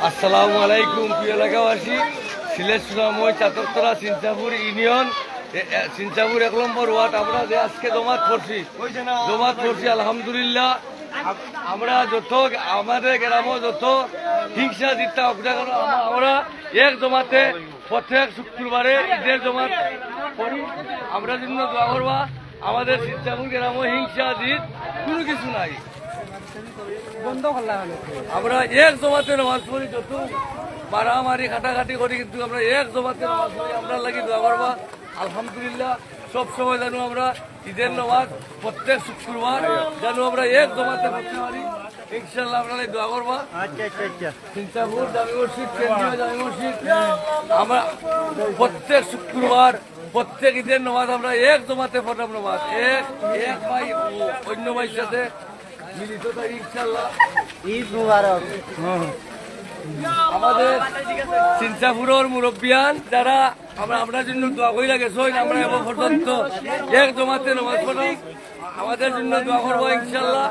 আসসালামু আলাইকুম প্রিয় এলাকাবাসী। সিলেট সুনাময় চাতরতলা সিনচাপুর ইউনিয়ন, সিনচাপুর 1 নম্বর ওয়ার্ড। আমরা যে আজকে জমাত করছি আলহামদুলিল্লাহ। আমরা যত আমাদের গ্রামে যত হিংসা জিতা আমরা এক জমাতে প্রত্যেক শুক্রবারে ঈদের জমাত করি। আমরা জন্য দোয়া করবা আমাদের সিনচাপুর গ্রামে হিংসা জিত কোনো কিছু নাই। আমরা এক জমাতে নামাজ পড়ি, যত মারামারি কাটাকাটি করি কিন্তু আমরা এক জমাতে নামাজ পড়ি। আমরা লাগি দোয়া করবা আলহামদুলিল্লাহ। সব সময় জানো আমরা ঈদের নামাজ প্রত্যেক শুক্রবার জানো আমরা এক জমাতে পড়তে পারি। ইনশাল্লাহ আপনারা দোয়া করবা। সিনচাপুর জামি মসজিদ, কেন্দ্রীয় জামি মসজিদ, আমরা প্রত্যেক শুক্রবার প্রত্যেক ঈদের নামাজ আমরা এক জমাতে পড়াম। নামাজ এক ভাই অন্য ভাইয়ের সাথে মিলিত থাকি ইনশাল্লাহ। ঈদ মুবারক। আমাদের সিনচাপুরের মুরব্বিয়ান যারা আমরা আপনার জন্য দোয়া করি লাগেছ, আমরা এখন পর্যন্ত এক জমাতে নামাজ পড়াই। আমাদের জন্য দোয়া করবো ইনশাল্লাহ।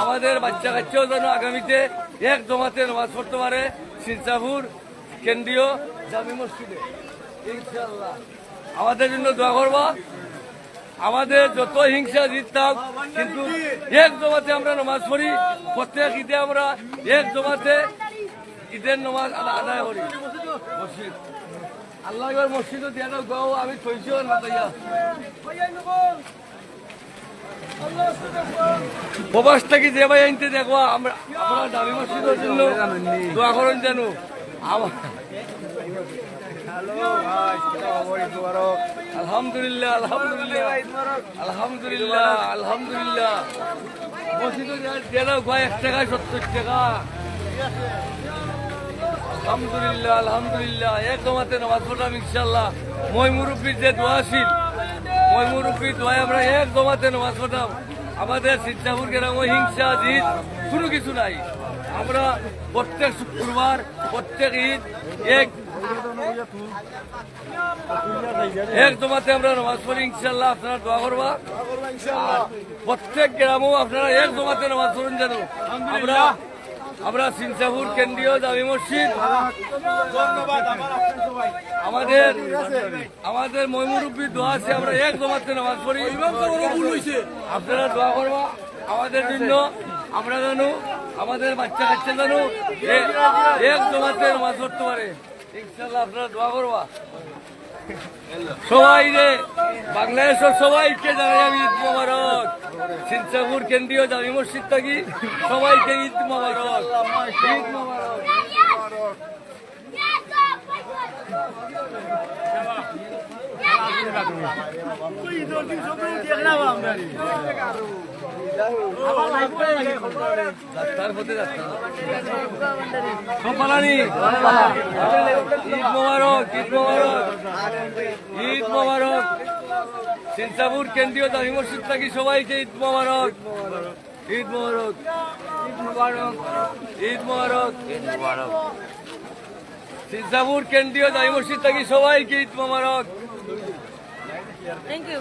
আমাদের বাচ্চা কাচ্চাও যেন আগামীতে এক জমাতে নামাজ পড়তে পারে সিনচাপুর কেন্দ্রীয় জামি মসজিদে ইনশাল্লাহ। আমাদের জন্য দোয়া করবা। আমাদের যত হিংসা জিততাম কিন্তু এক জমাতে আমরা নামাজ পড়ি। প্রত্যেক ঈদে আমরা এক জমাতে ঈদের নামাজ আদায় করি। মসজিদ আল্লাহ মসজিদও দিয়া গাও আমি থইছিও না তাইয়া প্রবাস থেকে যে ভাই আনতে দেখো আমরা দামি মসজিদের জন্য দোয়া করেন জানো। আলহামদুলিল্লাহ আলহামদুলিল্লাহ আলহামদুলিল্লাহ আলহামদুলিল্লাহ। মসজিদে দেনা গায়ে 1 টাকা 70 টাকা। আলহামদুলিল্লাহ আলহামদুলিল্লাহ। এক জমাতে নামাজ পড়লাম ইনশাল্লাহ। মই মুরব্বীর যে দোয়া ছিল, মই মুরব্বীর দোয়ায় আমরা এক জমাতে নামাজ পড়লাম। আমাদের সিনচাপুর গ্রামে হিংসা জিত কোনো কিছু নাই। আমরা প্রত্যেক শুক্রবার প্রত্যেক ঈদ এক জমাতে আমরা নামাজ পড়ি ইনশাল্লাহ। আপনারা দোয়া করবা। প্রত্যেক গ্রামেও আপনারা এক জমাতে নামাজ পড়ুন যেন। আমরা সিনচাপুর কেন্দ্রীয় জামি মসজিদ আমাদের ময়মুরব্বীর দোয়া আছে, আমরা এক জমাতে নামাজ পড়ি। আপনারা দোয়া করবা আমাদের জন্য। আমরা জানো আমাদের বাচ্চা কাচ্চা জানো এক জমাতে নামাজ পড়তে পারে ইনশাল্লাহ। আপনারা দোয়া করবা। সবাই রে বাংলাদেশের সবাইকে জানাই আমি ঈদ মোবারক। সিনচাপুর কেন্দ্রীয় জামি মসজিদ থাকি সবাইকে ঈদ মোবারক। ঈদ মোবারক। ঈদ মোবারক ঈদ মোবারক ঈদ মোবারক। সিনচাপুর কেন্দ্রীয় জামি মসজিদ থাকি সবাইকে ঈদ মোবারক। ঈদ মোবারক ঈদ মোবারক ঈদ মোবারক ঈদ মোবারক। সিনচাপুর কেন্দ্রীয় জামি মসজিদ থাকি সবাইকে ঈদ মোবারক। Thank you.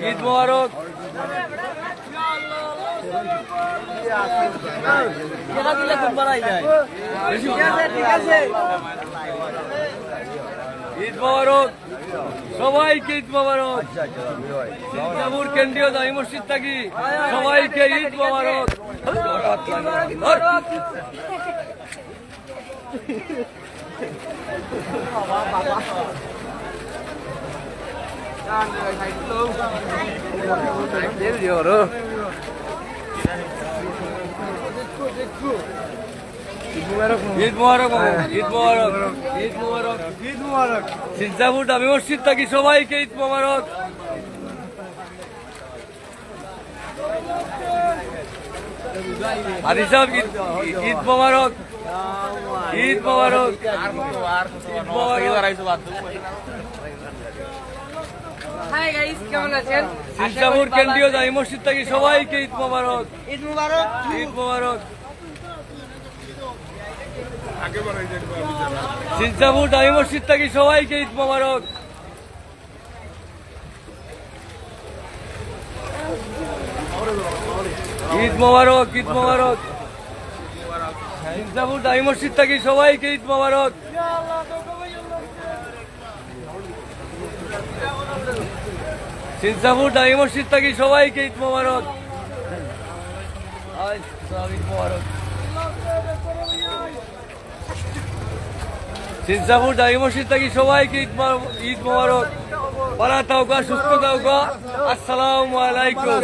ঈদ মোবারক। ঈদ মোবারক সবাইকে ঈদ মোবারক। সিনচাপুর কেন্দ্রীয় জামি মসজিদ থাকি সবাইকে ঈদ মোবারক। ঈদ মোবারক ঈদ মোবারক ঈদ মোবারক ঈদ মোবারক। সিনচাপুর জামি মসজিদ থাকি সবাইকে ঈদ মোবারক। আদি সাহেব ঈদ মোবারক ঈদ মোবারক। Hi guys, কেমন আছেন? সিনচাপুর কেন্দ্রীয় জামি মসজিদ থাকি সবাইকে ঈদ মোবারক। ঈদ মুবারক। ঈদ মোবারক। সিনচাপুর জামি মসজিদ থাকি সবাইকে ঈদ মোবারক। ঈদ মোবারক, ঈদ মোবারক। সিনসাপুর দামি মসজিদ থাকি সবাইকে ঈদ মোবারক। সিনসাপুর দামি মসজিদ থাকি সবাইকে ঈদ মোবারক। ঈদ মোবারক। সিনসাপুর দামি মসজিদ থাকি সবাইকে ঈদ মোবারক। ভালো থাকুক, সুস্থ থাকুক। আসসালামু আলাইকুম।